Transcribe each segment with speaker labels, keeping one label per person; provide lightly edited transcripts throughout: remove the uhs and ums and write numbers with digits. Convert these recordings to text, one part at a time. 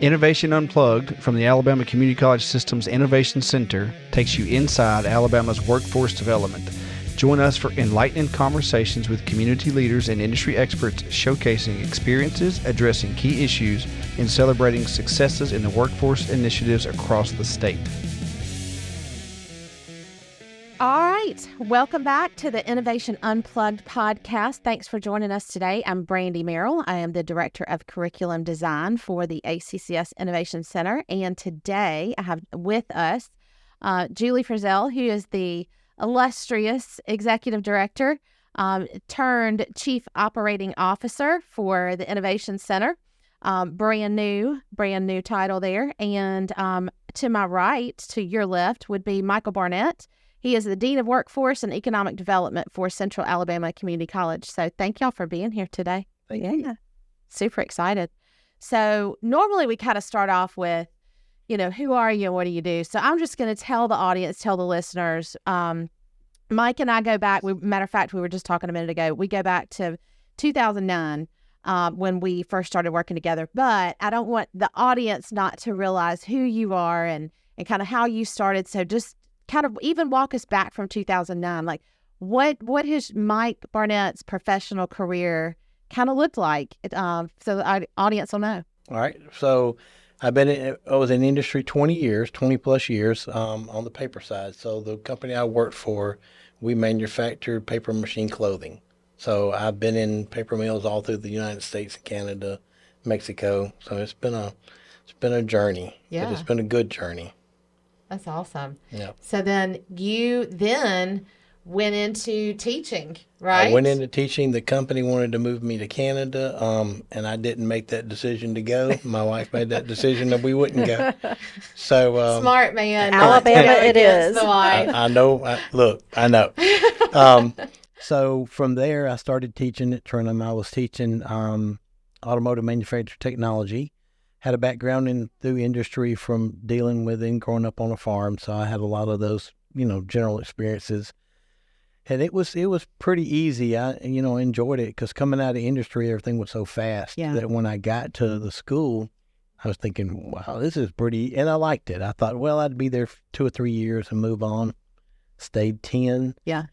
Speaker 1: Innovation Unplugged from the Alabama Community College System's Innovation Center takes you inside Alabama's workforce development. Join us for enlightening conversations with community leaders and industry experts showcasing experiences, addressing key issues, and celebrating successes in the workforce initiatives across the state.
Speaker 2: All right. Welcome back to the Innovation Unplugged podcast. Thanks for joining us today. I'm Brandi Merrill. I am the Director of Curriculum Design for the ACCS Innovation Center. And today I have with us Julie Frizzell, who is the illustrious Executive Director turned Chief Operating Officer for the Innovation Center. Brand new title there. And to my right, to your left, would be Michael Barnette. He is the Dean of Workforce and Economic Development for Central Alabama Community College. So thank y'all for being here today.
Speaker 3: Thank you.
Speaker 2: Super excited. So normally we kind of start off with, who are you and what do you do? So I'm just going to tell the audience, tell the listeners, Mike and I go back. Matter of fact, we were just talking a minute ago. We go back to 2009 when we first started working together. But I don't want the audience not to realize who you are and kind of how you started. So just kind of even walk us back from 2009. Like what has Mike Barnette's professional career kind of looked like? So the audience will know.
Speaker 3: All right. So I was in industry 20 plus years on the paper side. So the company I worked for, we manufactured paper machine clothing. So I've been in paper mills all through the United States and Canada, Mexico. So it's been a journey.
Speaker 2: Yeah.
Speaker 3: But it's been a good journey.
Speaker 2: That's awesome.
Speaker 3: Yeah.
Speaker 2: So then you went into teaching, right?
Speaker 3: I went into teaching. The company wanted to move me to Canada, and I didn't make that decision to go. My wife made that decision that we wouldn't go. So
Speaker 2: smart man.
Speaker 4: Alabama it is.
Speaker 2: The wife.
Speaker 3: I know. I know. So from there, I started teaching at Trinum. I was teaching automotive manufacturing technology. Had a background through industry from dealing with and growing up on a farm, so I had a lot of those, general experiences. And it was pretty easy. I, enjoyed it because coming out of industry, everything was so fast that when I got to the school, I was thinking, wow, this is pretty, and I liked it. I thought, well, I'd be there for 2 or 3 years and move on. Stayed 10.
Speaker 2: Yeah.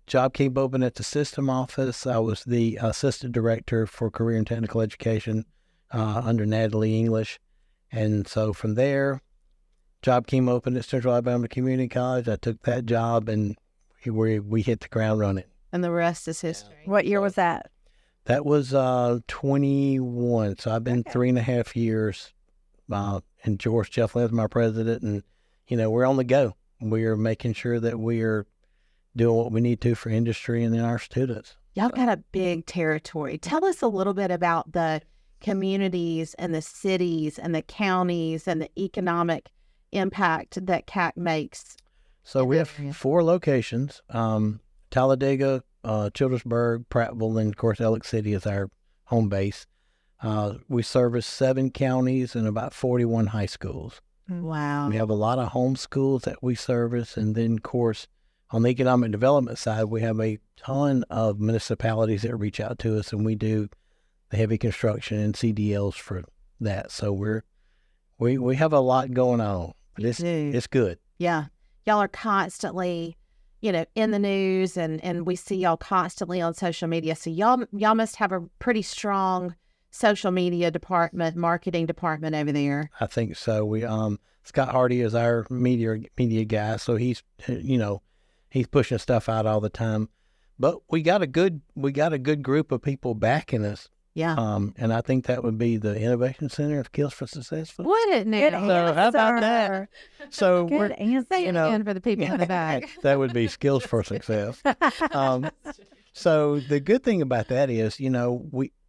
Speaker 3: Job came open at the system office. I was the assistant director for career and technical education under Natalie English. And so from there, job came open at Central Alabama Community College. I took that job and we hit the ground running.
Speaker 2: And the rest is history.
Speaker 4: What year was that?
Speaker 3: That was 21. So I've been 3.5 years. And George Jefflin is my president. And, we're on the go. We're making sure that we are doing what we need to for industry and then our students.
Speaker 2: Y'all got a big territory. Tell us a little bit about the communities and the cities and the counties and the economic impact that CACC makes.
Speaker 3: So we have 4 locations, Talladega, Childersburg, Prattville, and of course Elliott City is our home base. We service 7 counties and about 41 high schools.
Speaker 2: Wow.
Speaker 3: We have a lot of home schools that we service, and then of course on the economic development side, we have a ton of municipalities that reach out to us, and we do the heavy construction and CDLs for that. So we have a lot going on. But it's good.
Speaker 2: Yeah. Y'all are constantly, in the news and we see y'all constantly on social media. So y'all must have a pretty strong social media department, marketing department over there.
Speaker 3: I think so. We Scott Hardy is our media guy, so he's he's pushing stuff out all the time. But we got a good group of people backing us.
Speaker 2: Yeah.
Speaker 3: And I think that would be the Innovation Center of Skills for Success.
Speaker 2: Would it now?
Speaker 3: So how about that? So
Speaker 4: good answer.
Speaker 2: And for the people in the back.
Speaker 3: That would be Skills for Success. So the good thing about that is,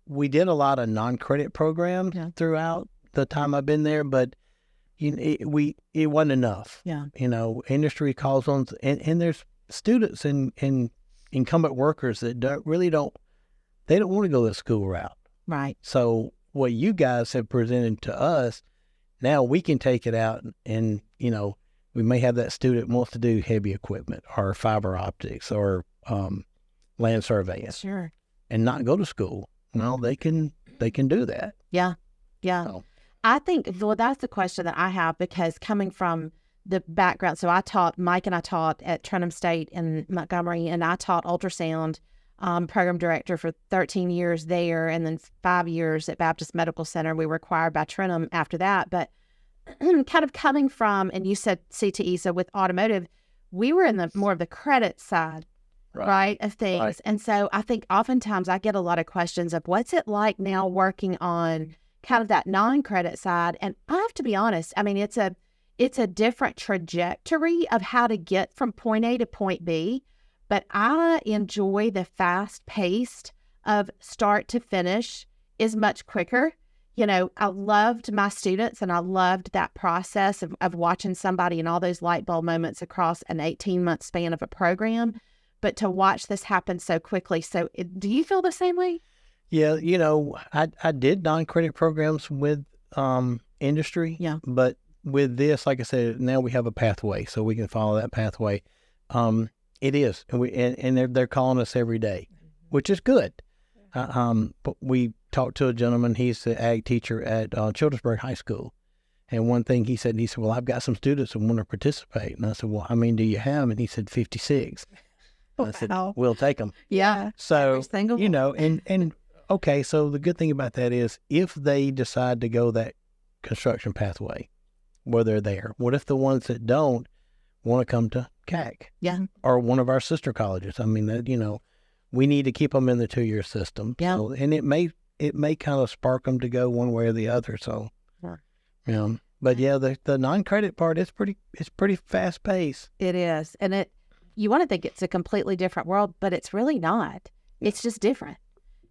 Speaker 3: we did a lot of non-credit programs throughout the time I've been there, but it wasn't enough.
Speaker 2: Yeah.
Speaker 3: Industry calls on, and there's students and incumbent workers that don't want to go the school route.
Speaker 2: Right.
Speaker 3: So what you guys have presented to us, now we can take it out and, we may have that student wants to do heavy equipment or fiber optics or land surveying.
Speaker 2: Sure.
Speaker 3: And not go to school. Well, they can do that.
Speaker 2: Yeah. Yeah.
Speaker 3: So.
Speaker 2: I think, well, that's the question that I have, because coming from the background, so Mike and I taught at Trenham State in Montgomery, and I taught ultrasound, program director for 13 years there, and then 5 years at Baptist Medical Center. We were acquired by Trenham after that. But kind of coming from, and you said CTE, so with automotive, we were in the more of the credit side, right, of things. Right. And so I think oftentimes I get a lot of questions of what's it like now working on kind of that non-credit side. And I have to be honest, I mean, it's a different trajectory of how to get from point A to point B, but I enjoy the fast paced of start to finish is much quicker. You know, I loved my students, and I loved that process of watching somebody in all those light bulb moments across an 18-month span of a program, but to watch this happen so quickly. So do you feel the same way?
Speaker 3: Yeah, you know, I did non-credit programs with industry, but with this, like I said, now we have a pathway, so we can follow that pathway. It is, and they're calling us every day, which is good. But we talked to a gentleman. He's the ag teacher at Childersburg High School, and one thing he said, well, I've got some students that want to participate, and I said, well, how many do you have? And he said 56. I said, we'll take them.
Speaker 2: Yeah.
Speaker 3: So you know, and okay, so the good thing about that is if they decide to go that construction pathway, where they're there. What if the ones that don't want to come to CACC?
Speaker 2: Yeah.
Speaker 3: Or one of our sister colleges? I mean, you know, we need to keep them in the 2-year system.
Speaker 2: Yeah.
Speaker 3: So, and it may kind of spark them to go one way or the other. So, but yeah, the non-credit part it's pretty fast paced.
Speaker 2: It is, and you want to think it's a completely different world, but it's really not. It's just different.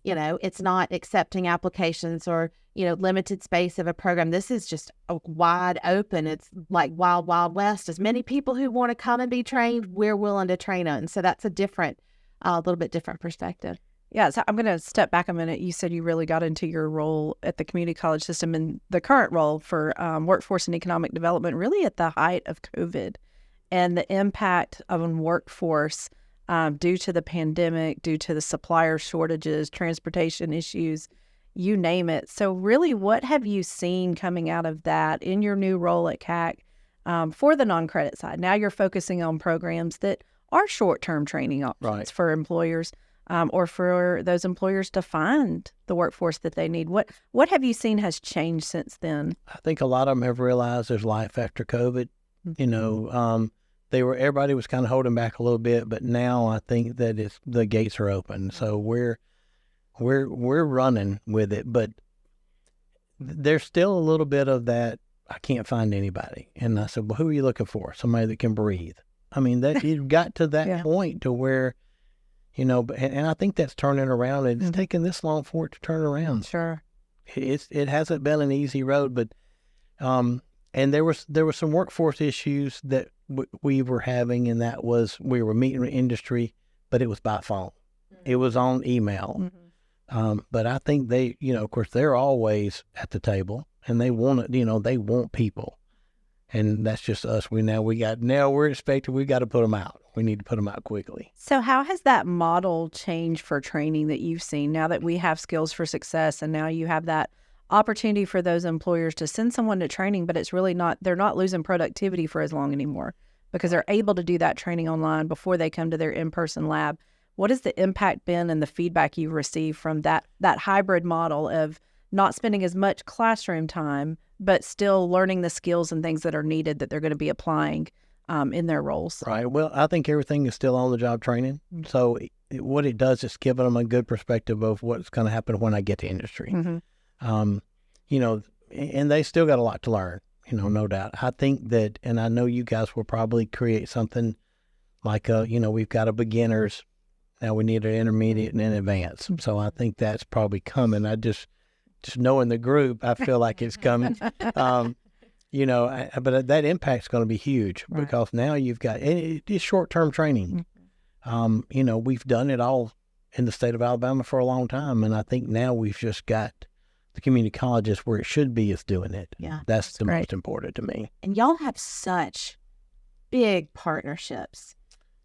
Speaker 2: You know, it's not accepting applications or, you know, limited space of a program. This is just a wide open. It's like wild, wild west. As many people who want to come and be trained, we're willing to train on. So that's a little bit different perspective.
Speaker 4: Yeah, so I'm going to step back a minute. You said you really got into your role at the community college system and the current role for workforce and economic development really at the height of COVID and the impact on workforce due to the pandemic, due to the supplier shortages, transportation issues, you name it. So really, what have you seen coming out of that in your new role at CACC for the non-credit side? Now you're focusing on programs that are short-term training options for employers or for those employers to find the workforce that they need. What have you seen has changed since then?
Speaker 3: I think a lot of them have realized there's life after COVID. Mm-hmm. You know, everybody was kind of holding back a little bit, but now I think that the gates are open. So we're running with it, but there's still a little bit of that. I can't find anybody. And I said, well, who are you looking for? Somebody that can breathe. I mean, that it got to that point to where, you know, and I think that's turning around. And it's taken this long for it to turn around.
Speaker 2: Sure.
Speaker 3: It hasn't been an easy road, but, and there were some workforce issues that we were having, and that was, we were meeting with industry, but it was by phone. Mm-hmm. It was on email. Mm-hmm. But I think they, you know, of course, they're always at the table, and they want it, you know, they want people. And that's just us. We're expected, we've got to put them out. We need to put them out quickly.
Speaker 4: So how has that model changed for training that you've seen now that we have skills for success, and now you have that opportunity for those employers to send someone to training, but it's really not, they're not losing productivity for as long anymore because they're able to do that training online before they come to their in-person lab. What has the impact been and the feedback you've received from that hybrid model of not spending as much classroom time, but still learning the skills and things that are needed that they're going to be applying in their roles? Right.
Speaker 3: Well, I think everything is still on-the-job training. Mm-hmm. So what it does is give them a good perspective of what's going to happen when I get to industry. Mm-hmm. You know, and they still got a lot to learn, you know, no doubt. I think that, and I know you guys will probably create something like, you know, we've got a beginners, now we need an intermediate and an advanced. So I think that's probably coming. I just knowing the group, I feel like it's coming. You know, but that impact's going to be huge because now you've got, and it's short-term training. Mm-hmm. You know, we've done it all in the state of Alabama for a long time. And I think now we've just got the community colleges where it should be is doing it.
Speaker 2: Yeah.
Speaker 3: That's the most important to me.
Speaker 2: And y'all have such big partnerships.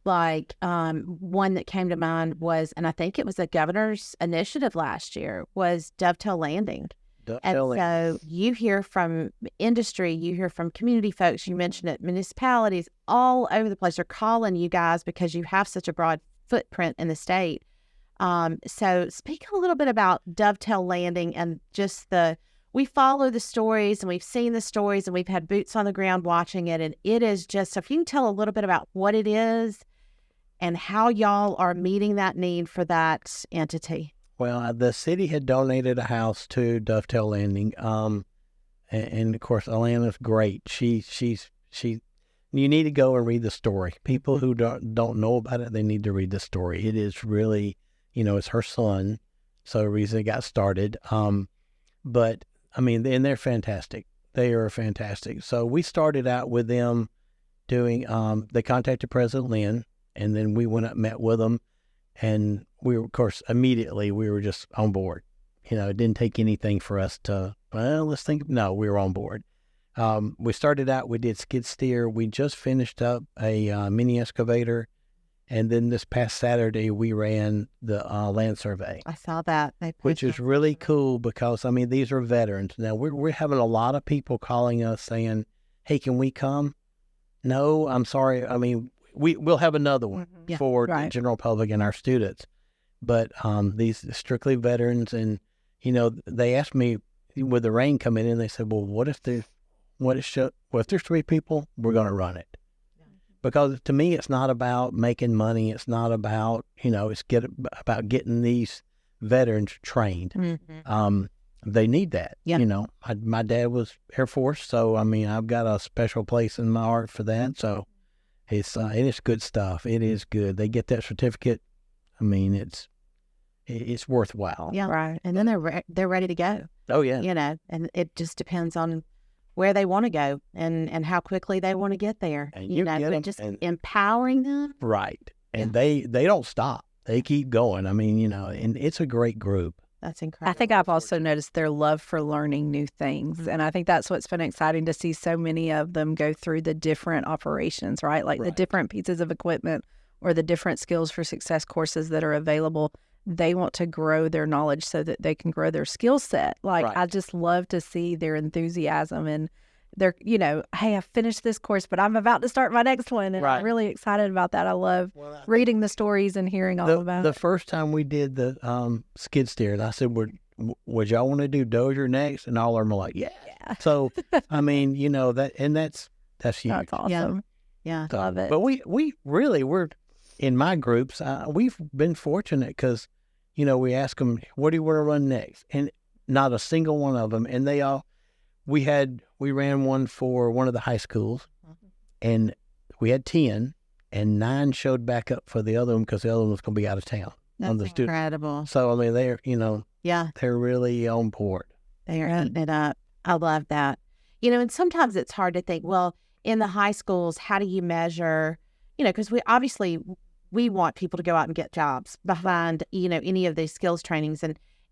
Speaker 2: Like one that came to mind was, and I think it was a governor's initiative last year, was Dovetail Landing.
Speaker 3: Dovetail
Speaker 2: And so you hear from industry, you hear from community folks, you mentioned it, municipalities all over the place are calling you guys because you have such a broad footprint in the state. So speak a little bit about Dovetail Landing and just we follow the stories and we've seen the stories and we've had boots on the ground watching it. And it is just, so if you can tell a little bit about what it is and how y'all are meeting that need for that entity.
Speaker 3: Well, the city had donated a house to Dovetail Landing, and of course, Alana's great. You need to go and read the story. People who don't know about it, they need to read the story. It is really, it's her son, so the reason it got started. But I mean, and they're fantastic. They are fantastic. So we started out with them doing. They contacted President Lynn, and then we went up and met with them. And we were, of course, immediately we were just on board. It didn't take anything for us to, let's think. No, we were on board. We started out, we did skid steer. We just finished up a mini excavator. And then this past Saturday, we ran the land survey.
Speaker 2: I saw that.
Speaker 3: Which is really cool because, I mean, these are veterans. Now, we're having a lot of people calling us saying, hey, can we come? No, I'm sorry. I mean, we'll have another one for the general public and our students. But these strictly veterans, and, they asked me with the rain coming in, they said, well, what if there's 3 people, we're going to run it. Because to me, it's not about making money. It's not about, it's about getting these veterans trained.
Speaker 2: Mm-hmm.
Speaker 3: They need that.
Speaker 2: Yeah.
Speaker 3: My dad was Air Force, so, I mean, I've got a special place in my heart for that. So it's good stuff. It is good. They get that certificate. I mean, it's worthwhile.
Speaker 2: Yeah. Right. And then they're ready to go.
Speaker 3: Oh, yeah.
Speaker 2: And it just depends on where they want to go and how quickly they want to get there.
Speaker 3: And
Speaker 2: but just empowering them.
Speaker 3: Right. And they don't stop. They keep going. I mean, and it's a great group.
Speaker 2: That's incredible.
Speaker 4: I think I've also noticed their love for learning new things. Mm-hmm. And I think that's what's been exciting to see so many of them go through the different operations, right? Like the different pieces of equipment or the different skills for success courses that are available. They want to grow their knowledge so that they can grow their skill set. I just love to see their enthusiasm and their, hey, I finished this course, but I'm about to start my next one. And I'm really excited about that. I love reading the stories and hearing all about it.
Speaker 3: The first time we did the skid steer, and I said, would y'all want to do Dozier next? And all of them were like, yeah. So, I mean, that's huge.
Speaker 4: That's awesome.
Speaker 2: Yeah.
Speaker 3: So,
Speaker 4: love it.
Speaker 3: But we're in my groups, we've been fortunate because, we ask them, what do you want to run next? And not a single one of them. And we ran one for one of the high schools, and we had 10, and 9 showed back up for the other one because the other one was going to be out of town.
Speaker 2: That's incredible.
Speaker 3: So, I mean, they're really on board.
Speaker 2: They are eating it up. I love that. And sometimes it's hard to think, well, in the high schools, how do you measure, because we want people to go out and get jobs behind, any of these skills trainings.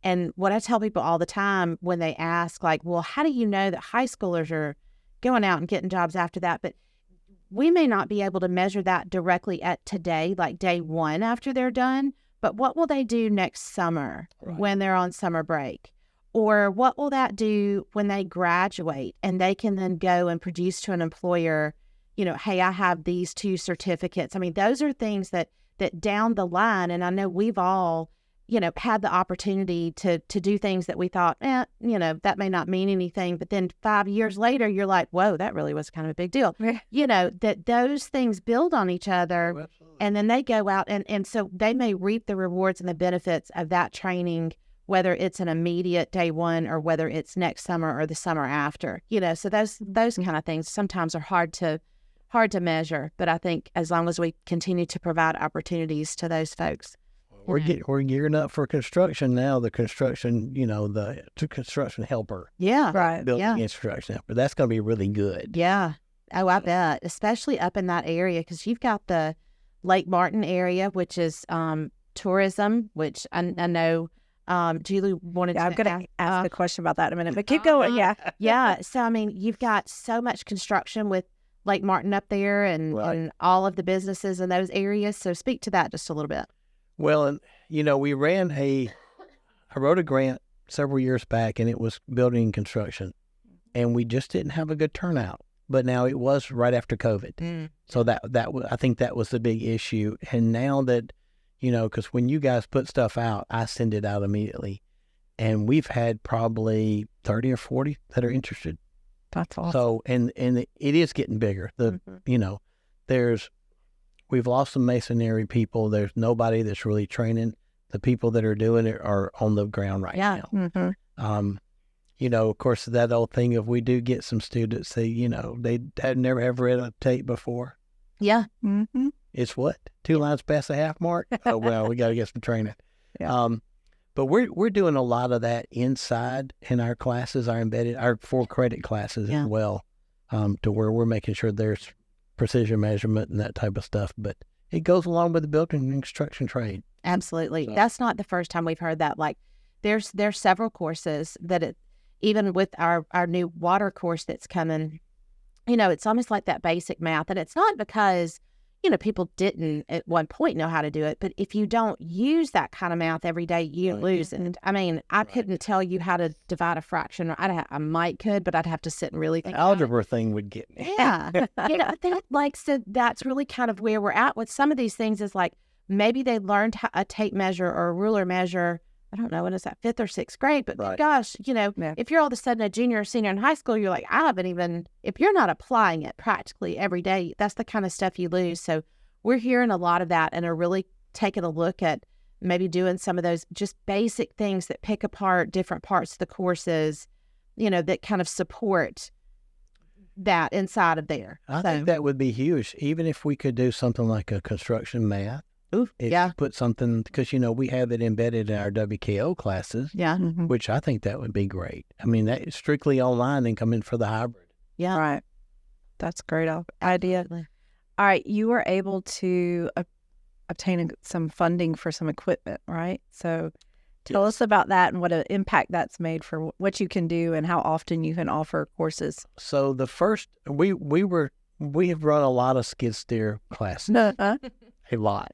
Speaker 2: And what I tell people all the time when they ask, like, well, how do you know that high schoolers are going out and getting jobs after that? But we may not be able to measure that directly at today, like day one after they're done. But what will they do next summer when they're on summer break? Or what will that do when they graduate and they can then go and produce to an employer, hey, I have these 2 certificates. I mean, those are things that down the line, and I know we've all, had the opportunity to do things that we thought, that may not mean anything. But then 5 years later, you're like, whoa, that really was kind of a big deal. That those things build on each other. And then they go out and so they may reap the rewards and the benefits of that training, whether it's an immediate day one or whether it's next summer or the summer after, so those kind of things sometimes are hard to measure. But I think as long as we continue to provide opportunities to those folks.
Speaker 3: We're gearing up for construction now. The construction, the construction helper.
Speaker 2: Yeah.
Speaker 4: Right.
Speaker 3: Building construction helper. That's going to be really good.
Speaker 2: Yeah. Oh, I bet. Especially up in that area because you've got the Lake Martin area, which is tourism, which I know Julie wanted to
Speaker 4: I'm going to ask a question about that in a minute, but keep going. Yeah.
Speaker 2: Yeah. So, I mean, you've got so much construction with Lake Martin up there and all of the businesses in those areas. So speak to that just a little bit.
Speaker 3: Well, and, I wrote a grant several years back, and it was building and construction, and we just didn't have a good turnout. But now it was right after COVID, so I think that was the big issue. And now that, because when you guys put stuff out, I send it out immediately, and we've had probably 30 or 40 that are interested.
Speaker 4: That's awesome.
Speaker 3: So and it is getting bigger. We've lost some masonry people. There's nobody that's really training. The people that are doing it are on the ground right now. Of course, that old thing of we do get some students say, they had never have read a tape before.
Speaker 2: Yeah.
Speaker 3: It's what? 2 lines past the half mark? Oh, well, we got to get some training. Yeah. But we're doing a lot of that inside in our classes, our 4-credit classes as well, to where we're making sure there's precision measurement and that type of stuff. But it goes along with the building and construction trade.
Speaker 2: Absolutely. So. That's not the first time we've heard that. Like, there's several courses that even with our new water course that's coming, it's almost like that basic math. And it's not because, people didn't at one point know how to do it, but if you don't use that kind of math every day, you lose it. I mean, I couldn't tell you how to divide a fraction. I might could, but I'd have to sit and really think.
Speaker 3: The algebra thing would get me.
Speaker 2: Yeah. So that's really kind of where we're at with some of these things is like, maybe they learned a tape measure or a ruler measure. I don't know, when is that, 5th or 6th grade? But gosh, if you're all of a sudden a junior or senior in high school, you're like, if you're not applying it practically every day, that's the kind of stuff you lose. So we're hearing a lot of that and are really taking a look at maybe doing some of those just basic things that pick apart different parts of the courses, that kind of support that inside of there.
Speaker 3: I think that would be huge, even if we could do something like a construction math. Put something, because, we have it embedded in our WKO classes, which I think that would be great. I mean, that is strictly online and come in for the hybrid.
Speaker 2: Yeah.
Speaker 4: Right. That's a great idea.
Speaker 2: Absolutely.
Speaker 4: All right. You were able to obtain some funding for some equipment, right? So tell us about that and what an impact that's made for what you can do and how often you can offer courses.
Speaker 3: So the first, we have run a lot of skid steer classes. A lot.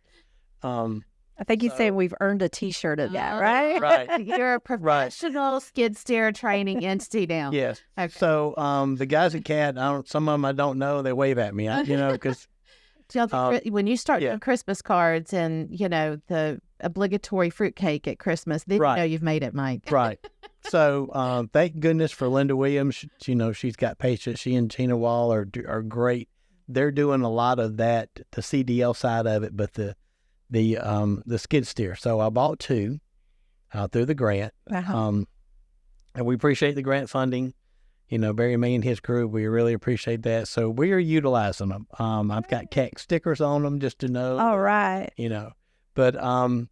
Speaker 4: I think you'd say we've earned a T-shirt of that, right?
Speaker 3: Right.
Speaker 2: You're a professional skid steer training entity now.
Speaker 3: Yes.
Speaker 2: Okay.
Speaker 3: So the guys at CAD, some of them I don't know, they wave at me, because
Speaker 2: when you start doing Christmas cards and the obligatory fruitcake at Christmas, then you know you've made it, Mike.
Speaker 3: Right. So thank goodness for Linda Williams. She's got patience. She and Tina Wall are great. They're doing a lot of that, the CDL side of it, but the skid steer. So I bought 2 through the grant. And we appreciate the grant funding. Barry May and his crew, we really appreciate that. So we are utilizing them. I've got CACC stickers on them just to know.
Speaker 4: All right.
Speaker 3: But and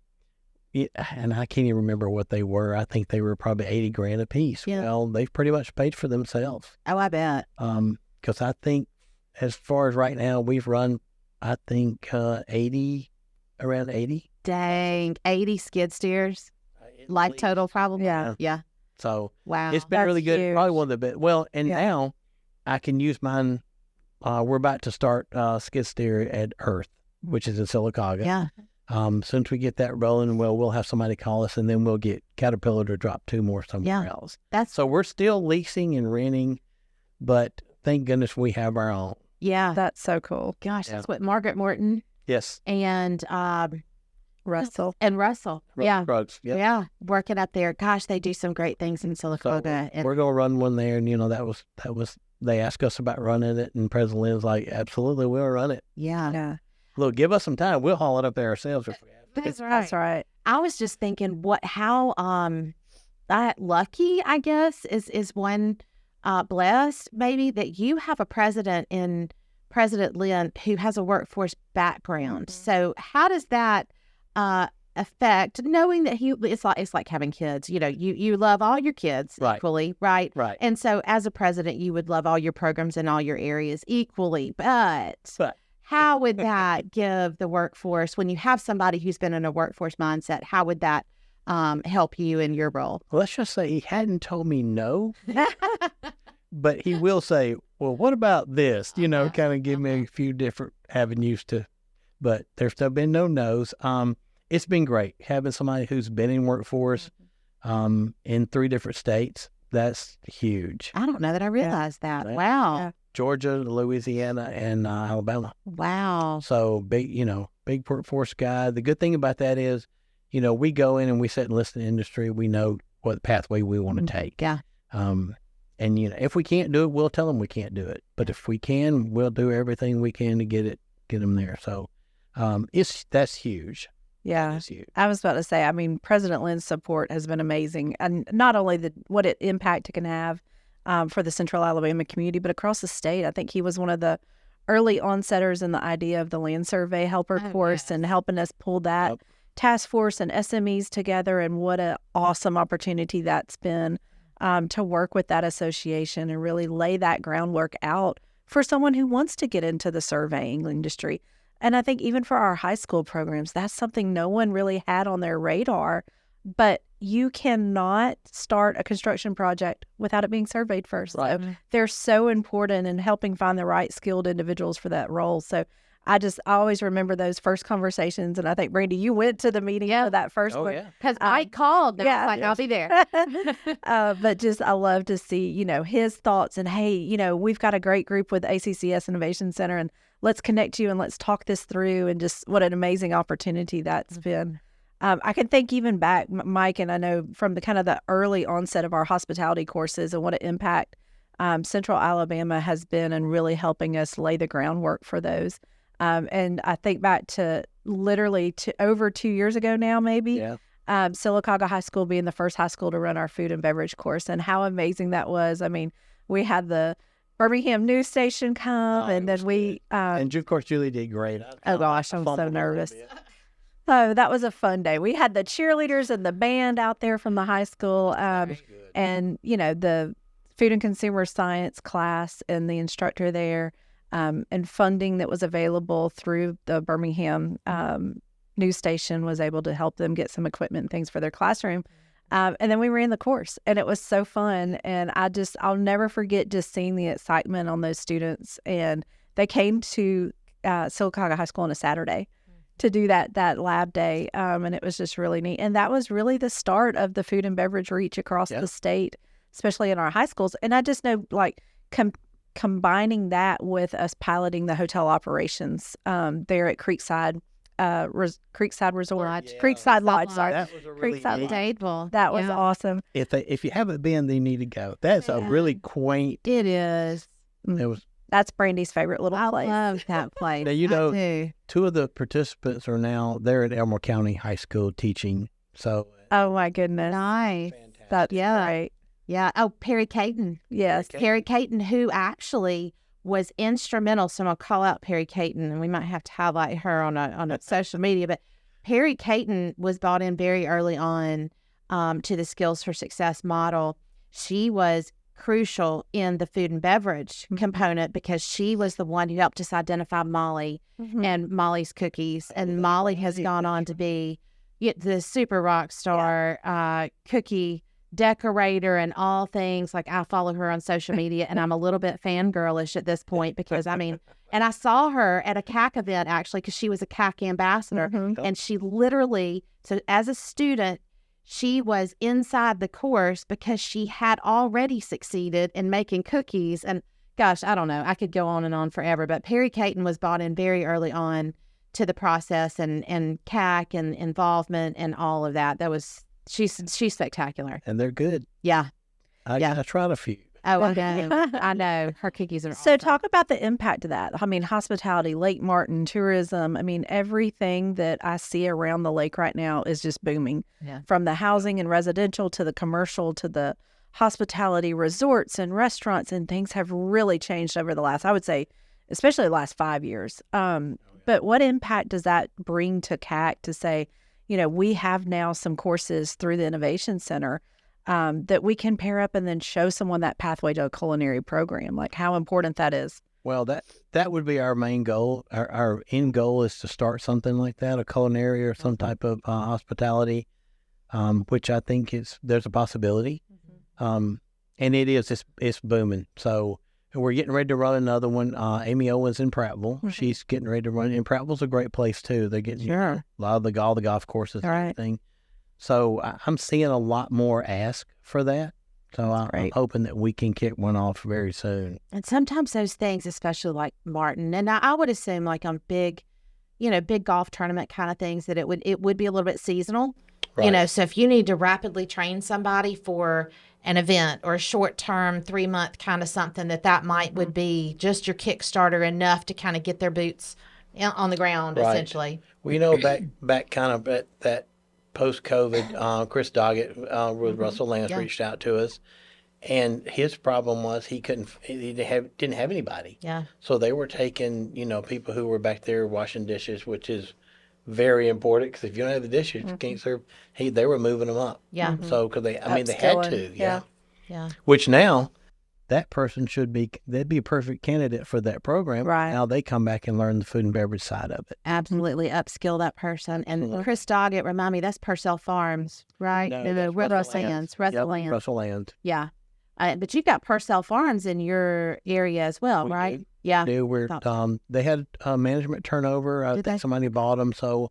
Speaker 3: I can't even remember what they were. I think they were probably $80,000 a piece. Yeah. Well, they've pretty much paid for themselves.
Speaker 2: Oh, I bet.
Speaker 3: Because I think as far as right now, we've run, I think, around 80.
Speaker 2: Dang, 80 skid steers. Life total, probably. Yeah.
Speaker 3: So
Speaker 2: wow,
Speaker 3: it's been really good.
Speaker 4: Huge.
Speaker 3: Probably one of the best. Well, and now I can use mine. We're about to start skid steer at Earth, which is in Sylacauga.
Speaker 2: Yeah.
Speaker 3: Soon as we get that rolling, we'll have somebody call us, and then we'll get Caterpillar to drop 2 more somewhere else. So we're still leasing and renting, but thank goodness we have our own.
Speaker 2: Yeah.
Speaker 4: That's so cool.
Speaker 2: Gosh, that's what Margaret Morton.
Speaker 3: Yes.
Speaker 2: And
Speaker 4: Russell.
Speaker 3: Rugs. Yep.
Speaker 2: Yeah. Working up there. Gosh, they do some great things in Sylacauga.
Speaker 3: So we're going to run one there. And, that was, they asked us about running it. And President Lynn's like, absolutely, we'll run it.
Speaker 2: Yeah.
Speaker 3: Look, give us some time. We'll haul it up there ourselves if we have to.
Speaker 2: That's right. I was just thinking how lucky, I guess, is one blessed maybe that you have a president in President Lynn who has a workforce background. Mm-hmm. So how does that affect knowing that it's like having kids, you love all your kids equally, right?
Speaker 3: Right.
Speaker 2: And so as a president, you would love all your programs in all your areas equally, but how would that give the workforce, when you have somebody who's been in a workforce mindset, how would that help you in your role?
Speaker 3: Well, let's just say he hadn't told me no, but he will say, well, what about this? Kind of give me a few different avenues but there's still been no no's. It's been great having somebody who's been in workforce, in 3 different states. That's huge.
Speaker 2: I don't know that I realized that.
Speaker 3: Yeah.
Speaker 2: Wow.
Speaker 4: Yeah.
Speaker 3: Georgia, Louisiana, and Alabama.
Speaker 2: Wow.
Speaker 3: So big workforce guy. The good thing about that is, we go in and we sit and listen to the industry. We know what pathway we want to take.
Speaker 2: Yeah.
Speaker 3: And if we can't do it, we'll tell them we can't do it. But if we can, we'll do everything we can to get them there. So, that's huge.
Speaker 4: Yeah.
Speaker 3: That's huge.
Speaker 4: I was about to say, I mean, President Lynn's support has been amazing. And not only what impact it can have for the Central Alabama community, but across the state. I think he was one of the early onsetters in the idea of the land survey helper course and helping us pull that task force and SMEs together. And what an awesome opportunity that's been to work with that association and really lay that groundwork out for someone who wants to get into the surveying industry. And I think even for our high school programs, that's something no one really had on their radar. But you cannot start a construction project without it being surveyed first.
Speaker 3: Right.
Speaker 4: So they're so important in helping find the right skilled individuals for that role. So I always remember those first conversations. And I think, Brandi, you went to the meeting for that first one.
Speaker 3: Yeah.
Speaker 2: Because I called. And I was like, I'll be there.
Speaker 4: But I love to see, his thoughts and, hey, we've got a great group with ACCS Innovation Center and let's connect you and let's talk this through, and just what an amazing opportunity that's been. I can think even back, Mike, and I know from the kind of the early onset of our hospitality courses and what an impact Central Alabama has been in really helping us lay the groundwork for those. And I think back to literally over 2 years ago now, maybe, Sylacauga High School being the first high school to run our food and beverage course, and how amazing that was. I mean, we had the Birmingham news station come, and then we...
Speaker 3: and of course, Julie did great.
Speaker 4: Oh, gosh, I'm so nervous. So that was a fun day. We had the cheerleaders and the band out there from the high school, and, the food and consumer science class and the instructor there, and funding that was available through the Birmingham news station was able to help them get some equipment and things for their classroom. And then we ran the course, and it was so fun. And I'll never forget just seeing the excitement on those students. And they came to Sylacauga High School on a Saturday to do that lab day. And it was just really neat. And that was really the start of the food and beverage reach across the state, especially in our high schools. And I just know, like, combining that with us piloting the hotel operations there at Creekside Resort, Creekside Lodge. Sorry,
Speaker 3: that was a really
Speaker 2: Creekside
Speaker 3: neat.
Speaker 2: Table.
Speaker 4: That was awesome.
Speaker 3: If you haven't been, then you need to go. That's a really quaint.
Speaker 2: It is.
Speaker 3: It was.
Speaker 4: That's Brandi's favorite little
Speaker 2: I
Speaker 4: place.
Speaker 2: love that place.
Speaker 3: Now,
Speaker 2: I do.
Speaker 3: 2 of the participants are now there at Elmore County High School teaching. So
Speaker 4: Oh my goodness,
Speaker 2: Nice.
Speaker 4: that's
Speaker 2: Yeah.
Speaker 4: great.
Speaker 2: Yeah. Oh, Perry Caton.
Speaker 4: Yes,
Speaker 2: Perry Caton, who actually was instrumental. So I'm gonna call out Perry Caton, and we might have to highlight her on a social media. But Perry Caton was brought in very early on to the Skills for Success model. She was crucial in the food and beverage component because she was the one who helped us identify Molly and Molly's cookies. And Molly has gone on to be the super rock star cookie decorator and all things. Like, I follow her on social media, and I'm a little bit fangirlish at this point because, I mean, and I saw her at a CACC event, actually, because she was a CACC ambassador. And she literally, so as a student, she was inside the course because she had already succeeded in making cookies. And gosh, I don't know, I could go on and on forever, but Perry Caton was brought in very early on to the process, and CACC and involvement and all of that. That was, she's spectacular.
Speaker 3: and they're good.
Speaker 2: Yeah.
Speaker 3: I tried a few.
Speaker 2: Oh, I know. I know. Her cookies are
Speaker 4: So
Speaker 2: awesome.
Speaker 4: talk about the impact of that. I mean, hospitality, Lake Martin, tourism. I mean, everything that I see around the lake right now is just booming.
Speaker 2: Yeah.
Speaker 4: From the housing and residential to the commercial to the hospitality, resorts and restaurants, and things have really changed over the last, I would say, especially the last 5 years. But what impact does that bring to CACC to say, we have now some courses through the Innovation Center that we can pair up and then show someone that pathway to a culinary program, like how important that is.
Speaker 3: Well, that would be our main goal. Our end goal is to start something like that, a culinary or some type of hospitality, which I think there's a possibility. And it's booming. So we're getting ready to run another one. Amy Owens in Prattville. She's getting ready to run. And Prattville's a great place too. They're getting a lot of all the golf courses and everything. So I'm seeing a lot more ask for that. So I'm
Speaker 4: great.
Speaker 3: hoping that we can kick one off very soon.
Speaker 2: And sometimes those things, especially like Martin, and I would assume like on big golf tournament kind of things, that it would be a little bit seasonal.
Speaker 3: Right.
Speaker 2: So if you need to rapidly train somebody for an event or a short-term 3-month kind of something, that might would be just your Kickstarter enough to kind of get their boots on the ground,
Speaker 3: Right.
Speaker 2: essentially.
Speaker 3: Well, back kind of at that post-COVID, Chris Doggett with Russell Lance reached out to us, and his problem was he didn't have anybody.
Speaker 2: Yeah.
Speaker 3: So they were taking, people who were back there washing dishes, which is very important, because if you don't have the dishes, you can't serve. They were moving them up.
Speaker 2: Yeah.
Speaker 3: So because they had to.
Speaker 4: Yeah.
Speaker 2: Yeah.
Speaker 3: Which now, that person they'd be a perfect candidate for that program.
Speaker 4: Right.
Speaker 3: Now they come back and learn the food and beverage side of it.
Speaker 2: Absolutely upskill that person. And Chris Doggett, remind me, that's Purcell Farms, right?
Speaker 3: No,
Speaker 2: The
Speaker 3: that's
Speaker 2: Russell Lands.
Speaker 3: Yep, Russell Land.
Speaker 2: Yeah. But you've got Purcell Farms in your area as well,
Speaker 3: We
Speaker 2: right?
Speaker 3: do.
Speaker 2: Yeah.
Speaker 3: They had management turnover. I think somebody bought them, so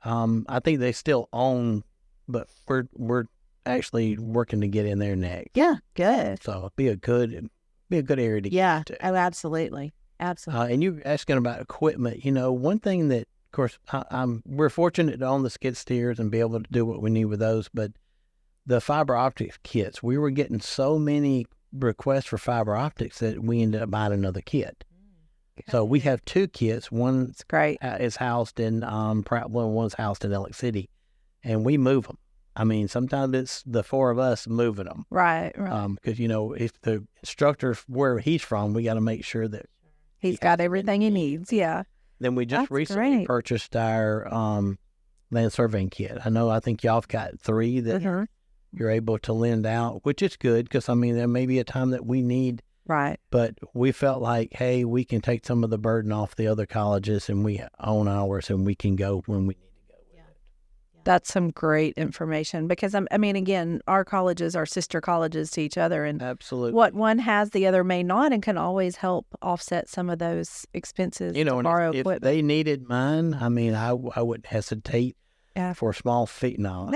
Speaker 3: I think they still own, but we're actually working to get in there next.
Speaker 2: Yeah. Good.
Speaker 3: So it'd be a good area to
Speaker 2: Yeah.
Speaker 3: get to.
Speaker 2: Oh, absolutely. Absolutely.
Speaker 3: And you're asking about equipment. One thing that, of course, we're fortunate to own the skid steers and be able to do what we need with those, but the fiber optics kits, we were getting so many requests for fiber optics that we ended up buying another kit. So we have 2 kits. One
Speaker 4: It's great.
Speaker 3: is housed in Prattville, and one's housed in Alex City, and we move them. I mean, sometimes it's the 4 of us moving them.
Speaker 4: Right.
Speaker 3: Because, if the instructor's where he's from, we got to make sure that
Speaker 4: He's got everything he needs. Yeah.
Speaker 3: Then we just
Speaker 4: That's
Speaker 3: recently
Speaker 4: great.
Speaker 3: purchased our land surveying kit. I think y'all have got 3 that you're able to lend out, which is good, because, there may be a time that we need.
Speaker 4: Right.
Speaker 3: But we felt like, hey, we can take some of the burden off the other colleges, and we own ours, and we can go when we need to go with it.
Speaker 4: That's some great information, because again, our colleges are sister colleges to each other, and
Speaker 3: Absolutely.
Speaker 4: what one has, the other may not, and can always help offset some of those expenses.
Speaker 3: And
Speaker 4: borrow
Speaker 3: if
Speaker 4: equipment.
Speaker 3: they needed mine, I wouldn't hesitate for a small fee. No.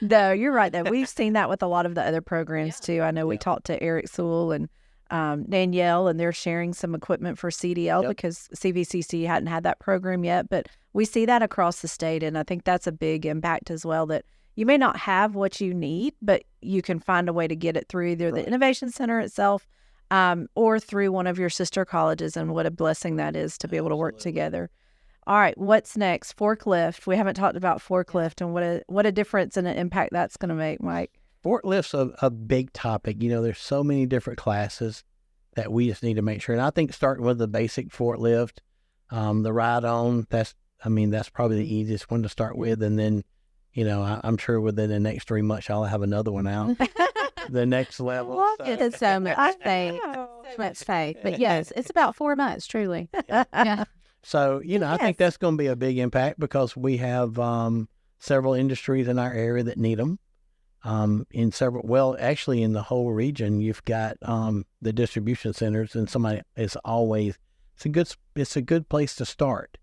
Speaker 4: No, you're right, though. We've seen that with a lot of the other programs, too. I know we talked to Eric Sewell and Danielle, and they're sharing some equipment for CDL because CVCC hadn't had that program yet. But we see that across the state, and I think that's a big impact as well, that you may not have what you need, but you can find a way to get it through either the Innovation Center itself or through one of your sister colleges, and what a blessing that is to be able to work together. All right, what's next? Forklift. We haven't talked about forklift and what a difference and an impact that's going to make, Mike.
Speaker 3: Forklift's a big topic. There's so many different classes that we just need to make sure. And I think starting with the basic forklift, the ride-on, that's probably the easiest one to start with. And then, I'm sure within the next 3 months, I'll have another one out. The next level.
Speaker 2: It's so much faith. So much faith. But yes, it's about 4 months, truly. Yeah.
Speaker 3: So, I think that's going to be a big impact, because we have several industries in our area that need them. Actually in the whole region, you've got the distribution centers, and it's a good place to start.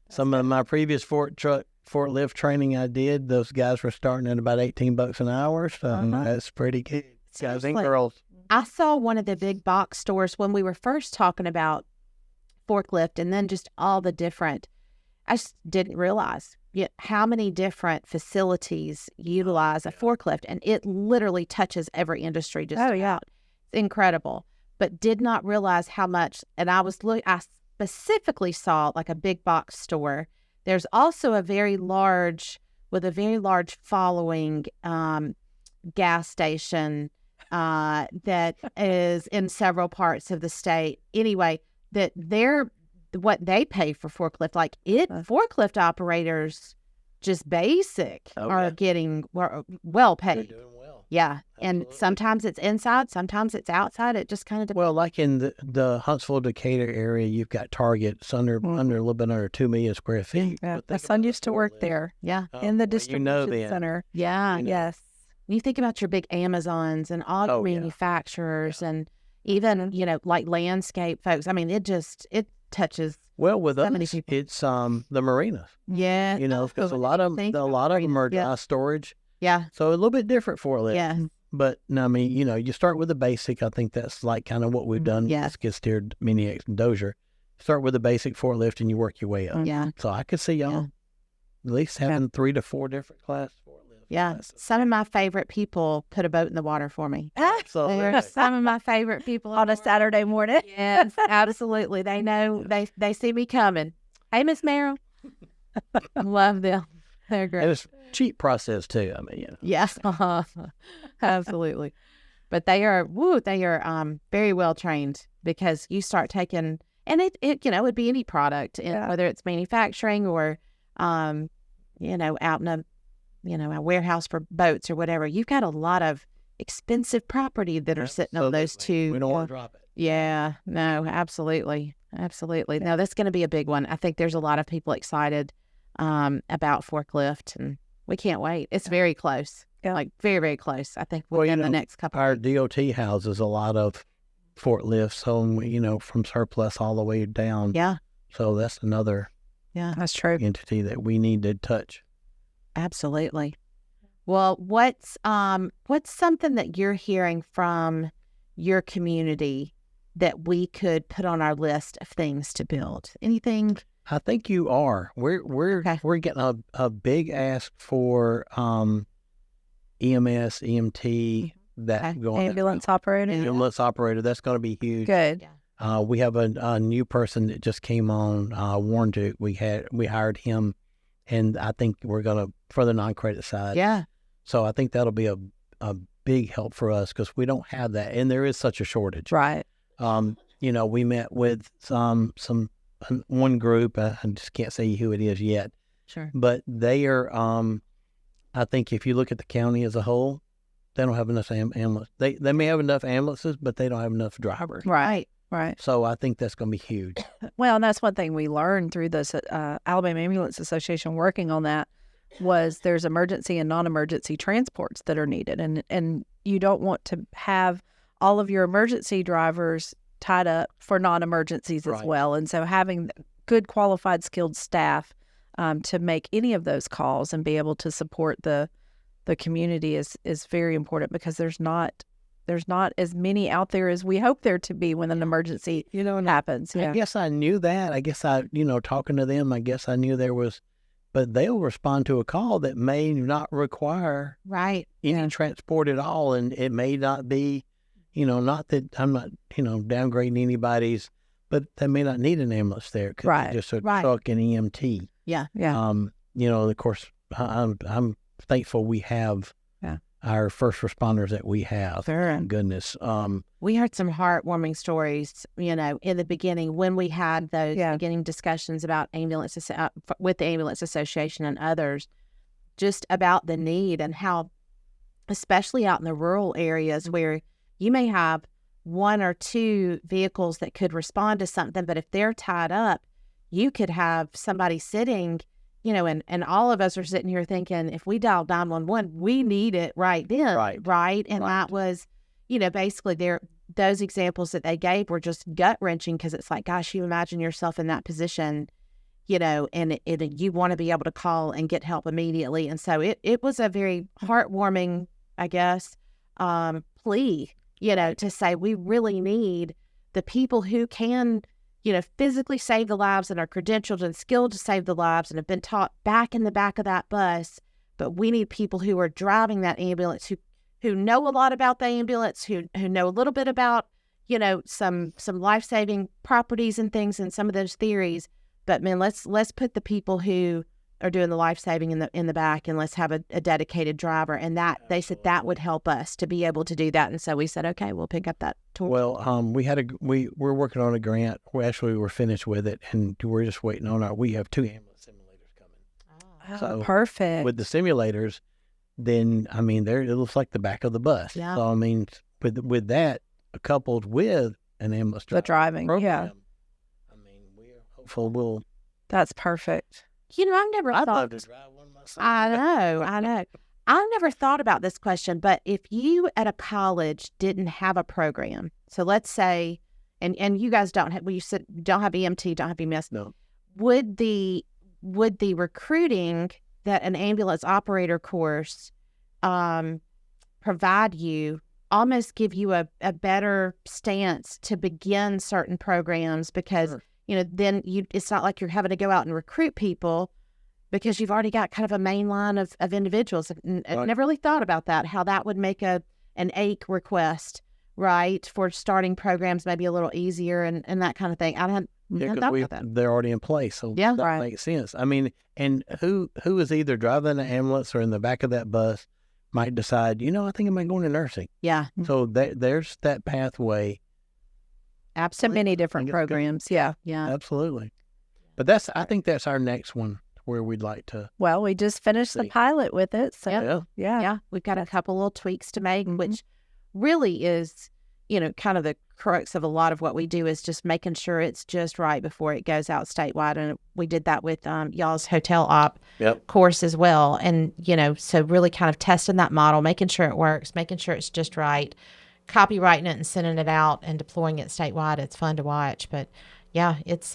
Speaker 3: Some of my previous forklift training I did, those guys were starting at about $18 an hour. So that's pretty good. Guys and girls.
Speaker 2: I saw one of the big box stores when we were first talking about forklift, and then just all the different, I just didn't realize how many different facilities utilize a forklift, and it literally touches every industry. It's incredible, but did not realize how much. And I specifically saw like a big box store. There's also a very large following gas station that is in several parts of the state. Anyway, that what they pay for forklift, forklift operators, just basic, are getting well paid.
Speaker 3: They're doing well.
Speaker 2: Yeah.
Speaker 3: Absolutely.
Speaker 2: And sometimes it's inside, sometimes it's outside. It just kind of depends.
Speaker 3: Well, like in the Huntsville, Decatur area, you've got Targets under a little bit under 2 million square feet.
Speaker 4: Yeah, my son used to work there.
Speaker 2: Yeah.
Speaker 4: In the distribution center.
Speaker 2: Yeah.
Speaker 4: Yes.
Speaker 2: When you think about your big Amazons and all manufacturers and even, like landscape folks, touches.
Speaker 3: Well, with
Speaker 2: So many
Speaker 3: us,
Speaker 2: people.
Speaker 3: it's the marinas.
Speaker 2: Yeah.
Speaker 3: Because a lot of them are
Speaker 2: Yeah.
Speaker 3: storage,
Speaker 2: Yeah.
Speaker 3: so a little bit different forklift.
Speaker 2: Yeah.
Speaker 3: But no, I mean, you start with the basic. I think that's like kind of what we've done.
Speaker 2: Yes.
Speaker 3: with skid steered Mini X and Dozier. Start with the basic forklift and you work your way up.
Speaker 2: Yeah.
Speaker 3: So I could see y'all at least having 3 to 4 different class forklifts.
Speaker 2: Yeah.
Speaker 3: classes.
Speaker 2: Some of my favorite people put a boat in the water for me.
Speaker 3: Absolutely.
Speaker 2: They're some of my favorite people
Speaker 4: On a Saturday morning.
Speaker 2: Yes, absolutely. They know they see me coming. Hey, Miss Merrill. Love them. They're great.
Speaker 3: And it's a cheap process too. I mean,
Speaker 2: Yes, absolutely. But they are very well trained, because you start taking, and it would be any product, whether it's manufacturing or out in a warehouse for boats or whatever. You've got a lot of expensive property that are sitting on those two.
Speaker 3: we don't want to drop it.
Speaker 2: Yeah, no, absolutely. No, that's going to be a big one. I think there's a lot of people excited about forklift, and we can't wait. It's very close, like very, very close. I think within the next couple.
Speaker 3: Our DOT houses a lot of forklifts, from surplus all the way down.
Speaker 2: Yeah.
Speaker 3: So that's another
Speaker 4: That's true.
Speaker 3: entity that we need to touch.
Speaker 2: Absolutely. Well, what's something that you're hearing from your community that we could put on our list of things to build? Anything?
Speaker 3: I think you are. We're getting a big ask for EMS, EMT, that going
Speaker 4: Ambulance operator.
Speaker 3: ambulance operator. That's going to be huge.
Speaker 4: Good.
Speaker 3: We have a new person that just came on, Warren Duke. We hired him, and I think we're going to, for the non-credit side.
Speaker 2: Yeah.
Speaker 3: So I think that'll be a big help for us, because we don't have that, and there is such a shortage.
Speaker 4: Right.
Speaker 3: We met with one group. I just can't say who it is yet.
Speaker 2: Sure.
Speaker 3: But they are. I think if you look at the county as a whole, they don't have enough ambulance. They may have enough ambulances, but they don't have enough drivers.
Speaker 4: Right. Right.
Speaker 3: So I think that's going to be huge.
Speaker 4: Well, and that's one thing we learned through this Alabama Ambulance Association working on that, was there's emergency and non-emergency transports that are needed. And you don't want to have all of your emergency drivers tied up for non-emergencies as well. And so having good, qualified, skilled staff to make any of those calls and be able to support the community is very important, because there's not as many out there as we hope there to be when an emergency happens.
Speaker 3: I guess I knew that. I guess talking to them, I guess I knew there was, but they'll respond to a call that may not require any transport at all. And it may not be, not that I'm not, downgrading anybody's, but they may not need an ambulance there. Could be just a truck and EMT.
Speaker 2: Yeah.
Speaker 4: Yeah.
Speaker 3: Of course, I'm thankful we have our first responders that we have. Thank goodness.
Speaker 2: We heard some heartwarming stories, in the beginning when we had those beginning discussions about ambulances with the Ambulance Association and others, just about the need and how, especially out in the rural areas where you may have 1 or 2 vehicles that could respond to something, but if they're tied up, you could have somebody sitting, and all of us are sitting here thinking, if we dial 911, we need it right then, right? And that was, basically those examples that they gave were just gut-wrenching, because it's like, gosh, you imagine yourself in that position, and you want to be able to call and get help immediately. And so it was a very heartwarming, I guess, plea, to say we really need the people who can physically save the lives and are credentialed and skilled to save the lives and have been taught back in the back of that bus. But we need people who are driving that ambulance, who know a lot about the ambulance, who know a little bit about, some life-saving properties and things and some of those theories. But man, let's put the people who are doing the life-saving in the back, and let's have a dedicated driver. And that they said that would help us to be able to do that. And so we said, okay, we'll pick up that tour.
Speaker 3: Well, we're working on a grant. We're finished with it, and we're just waiting on we have 2 ambulance simulators coming.
Speaker 4: So perfect.
Speaker 3: With the simulators, then it looks like the back of the bus.
Speaker 2: Yeah.
Speaker 3: So with that coupled with an ambulance
Speaker 4: driving
Speaker 3: program, we're hopeful
Speaker 4: That's perfect.
Speaker 2: I've never
Speaker 3: I'd
Speaker 2: thought.
Speaker 3: love to drive one myself.
Speaker 2: I know. I never thought about this question, but if you at a college didn't have a program, so let's say, and you guys don't have, well, you said don't have EMT, don't have EMS.
Speaker 3: No.
Speaker 2: Would the recruiting that an ambulance operator course provide you almost give you a better stance to begin certain programs? Because
Speaker 3: Sure.
Speaker 2: then it's not like you're having to go out and recruit people, because you've already got kind of a main line of individuals. I've never really thought about that, how that would make an ACE request, right, for starting programs maybe a little easier and that kind of thing. I hadn't thought about that.
Speaker 3: They're already in place, so
Speaker 2: Yeah.
Speaker 3: that
Speaker 4: Right.
Speaker 3: makes sense. I mean, and who is either driving the ambulance or in the back of that bus might decide, I think I might go into nursing.
Speaker 2: Yeah,
Speaker 3: So there's that pathway.
Speaker 4: So
Speaker 2: absolutely.
Speaker 4: many different
Speaker 3: think it's good.
Speaker 4: programs. Yeah.
Speaker 2: Yeah.
Speaker 3: Absolutely. But I think that's our next one where we'd like to.
Speaker 4: Well, we just finished the
Speaker 3: See.
Speaker 4: pilot with it. So
Speaker 2: Yeah.
Speaker 3: Yeah.
Speaker 2: Yeah, we've got a couple little tweaks to make,
Speaker 4: Mhm.
Speaker 2: which really is, kind of the crux of a lot of what we do, is just making sure it's just right before it goes out statewide. And we did that with y'all's hotel op
Speaker 3: Yep.
Speaker 2: course as well. And, so really kind of testing that model, making sure it works, making sure it's just right, copywriting it and sending it out and deploying it statewide. It's fun to watch. But yeah, it's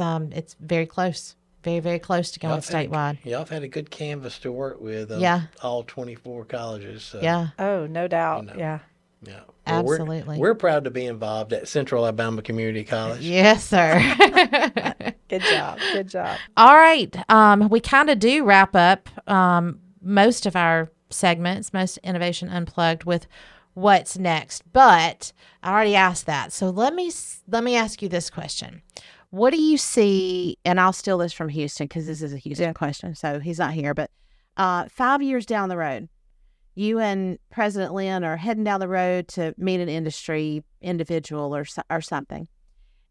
Speaker 2: very close. Very, very close to going statewide.
Speaker 3: Y'all have had a good canvas to work with.
Speaker 2: Yeah.
Speaker 3: All 24 colleges. So,
Speaker 2: Yeah,
Speaker 4: Oh, no doubt.
Speaker 3: know.
Speaker 4: Yeah.
Speaker 3: Yeah.
Speaker 2: absolutely.
Speaker 3: We're proud to be involved at Central Alabama Community College.
Speaker 2: Yes, sir.
Speaker 4: Good job. Good job.
Speaker 2: All right. We kind of do wrap up most of our segments, most Innovation Unplugged, with what's next. But I already asked that. So let me ask you this question. What do you see, and I'll steal this from Houston because this is a Houston question, so he's not here, but 5 years down the road, you and President Lynn are heading down the road to meet an industry individual or something,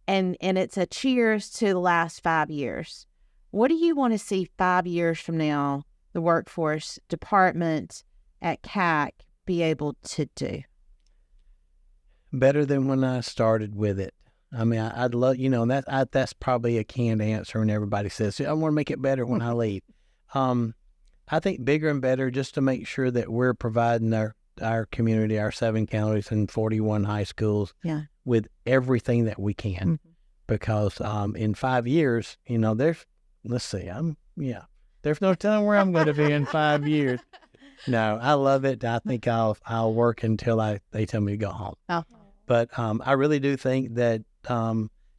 Speaker 2: and it's a cheers to the last 5 years. What do you want to see 5 years from now the workforce department at CACC be able to do?
Speaker 3: Better than when I started with it. I mean, I'd love, and that's probably a canned answer, and everybody says, I want to make it better when I leave. I think bigger and better, just to make sure that we're providing our community, our 7 counties and 41 high schools,
Speaker 2: Yeah.
Speaker 3: with everything that we can.
Speaker 2: Mhm.
Speaker 3: Because in 5 years, there's no telling where I'm going to be in 5 years. No, I love it. I think I'll work until they tell me to go home.
Speaker 2: Oh.
Speaker 3: But I really do think that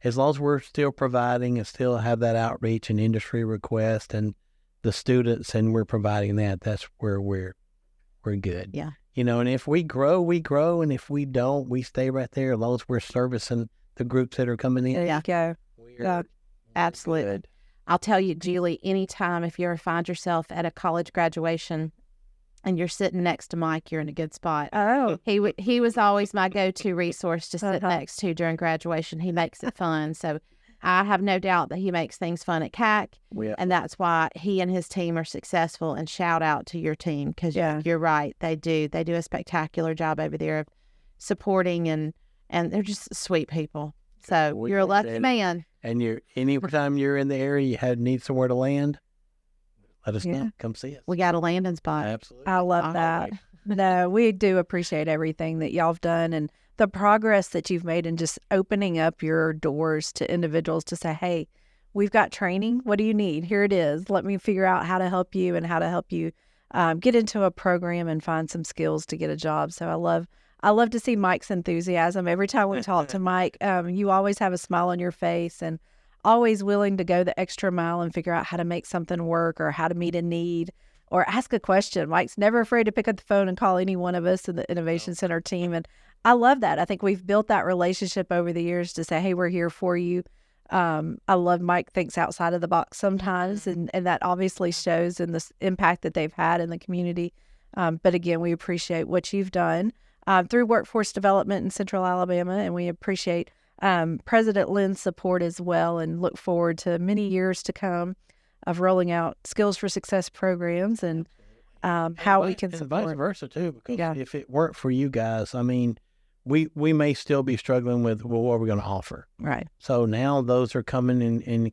Speaker 3: as long as we're still providing and still have that outreach and industry request and the students, and we're providing that's where we're good.
Speaker 2: Yeah.
Speaker 3: And if we grow, we grow, and if we don't, we stay right there. As long as we're servicing the groups that are coming in.
Speaker 4: There you go.
Speaker 3: we're
Speaker 2: Absolutely.
Speaker 3: good.
Speaker 2: I'll tell you, Julie, anytime if you ever find yourself at a college graduation and you're sitting next to Mike, you're in a good spot.
Speaker 4: Oh,
Speaker 2: He was always my go-to resource to sit
Speaker 4: Uh-huh.
Speaker 2: next to during graduation. He makes it fun. So I have no doubt that he makes things fun at CACC,
Speaker 3: We-
Speaker 2: and that's why he and his team are successful. And shout out to your team, because
Speaker 4: Yeah.
Speaker 2: you're right. They do a spectacular job over there of supporting, and they're just sweet people. So
Speaker 3: We
Speaker 2: you're a lucky
Speaker 3: appreciate it.
Speaker 2: man.
Speaker 3: And anytime you're in the area, you need somewhere to land, let us
Speaker 4: Yeah.
Speaker 3: know. Come see us.
Speaker 2: We got a landing spot.
Speaker 3: Absolutely.
Speaker 4: I love
Speaker 2: All
Speaker 4: that.
Speaker 3: right.
Speaker 4: No, we do appreciate everything that y'all have done and the progress that you've made in just opening up your doors to individuals to say, hey, we've got training. What do you need? Here it is. Let me figure out how to help you and how to help you get into a program and find some skills to get a job. So I love to see Mike's enthusiasm. Every time we talk to Mike, you always have a smile on your face and always willing to go the extra mile and figure out how to make something work or how to meet a need or ask a question. Mike's never afraid to pick up the phone and call any one of us in the Innovation Center team. And I love that. I think we've built that relationship over the years to say, hey, we're here for you. I love Mike thinks outside of the box sometimes, and that obviously shows in the impact that they've had in the community. But again, we appreciate what you've done through workforce development in Central Alabama, and we appreciate President Lynn's support as well, and look forward to many years to come of rolling out Skills for Success programs and how we can
Speaker 3: and
Speaker 4: support.
Speaker 3: vice versa too, because
Speaker 4: Yeah.
Speaker 3: if it weren't for you guys, I mean, we may still be struggling with, well, what are we going to offer?
Speaker 4: Right. and
Speaker 3: Now those are coming and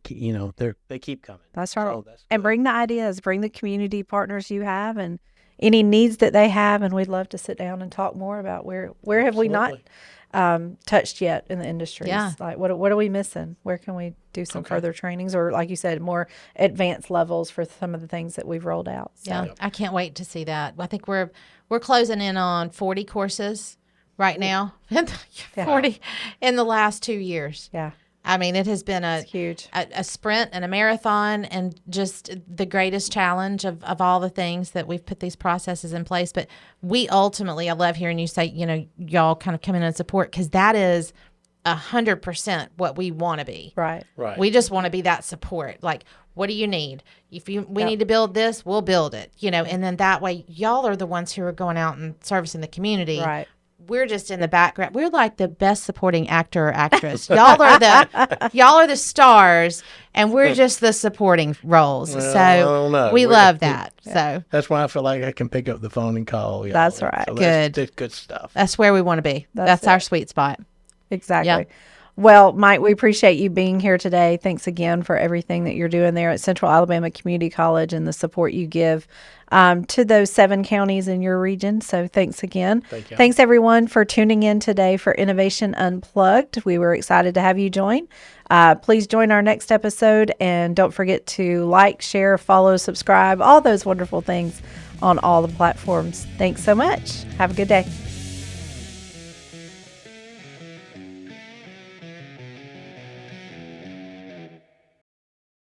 Speaker 3: they keep coming.
Speaker 4: That's right.
Speaker 3: So that's
Speaker 4: And
Speaker 3: good.
Speaker 4: bring the ideas, bring the community partners you have and any needs that they have. And we'd love to sit down and talk more about where have we not
Speaker 3: Absolutely.
Speaker 4: touched yet in the industry.
Speaker 2: Yeah.
Speaker 4: Like, what are we missing? Where can we do some further trainings, or like you said, more advanced levels for some of the things that we've rolled out? So.
Speaker 2: Yeah, I can't wait to see that. I think we're closing in on 40 courses right now. 40 in the last 2 years.
Speaker 4: Yeah.
Speaker 2: I mean, it has been
Speaker 4: It's huge.
Speaker 2: a sprint and a marathon, and just the greatest challenge of all the things that we've put these processes in place. But we ultimately, I love hearing you say, y'all kind of come in and support, because that is 100% what we want to be.
Speaker 4: Right.
Speaker 2: We just want to be that support. Like, what do you need? If we need to build this, we'll build it. And then that way, y'all are the ones who are going out and servicing the community.
Speaker 4: Right.
Speaker 2: We're just in the background. We're like the best supporting actor or actress. Y'all are the stars, and we're just the supporting roles.
Speaker 3: Well,
Speaker 2: so
Speaker 3: I don't know.
Speaker 2: we love that. So
Speaker 3: That's why I feel like I can pick up the phone and call. Y'all.
Speaker 4: That's right.
Speaker 3: So
Speaker 2: Good.
Speaker 3: That's good stuff.
Speaker 2: that's where we want to be. That's our sweet spot.
Speaker 4: Exactly.
Speaker 2: Yeah.
Speaker 4: Well, Mike, we appreciate you being here today. Thanks again for everything that you're doing there at Central Alabama Community College and the support you give to those 7 counties in your region. So thanks again.
Speaker 3: Thank you.
Speaker 4: Thanks, everyone, for tuning in today for Innovation Unplugged. We were excited to have you join. Please join our next episode, and don't forget to like, share, follow, subscribe, all those wonderful things on all the platforms. Thanks so much. Have a good day.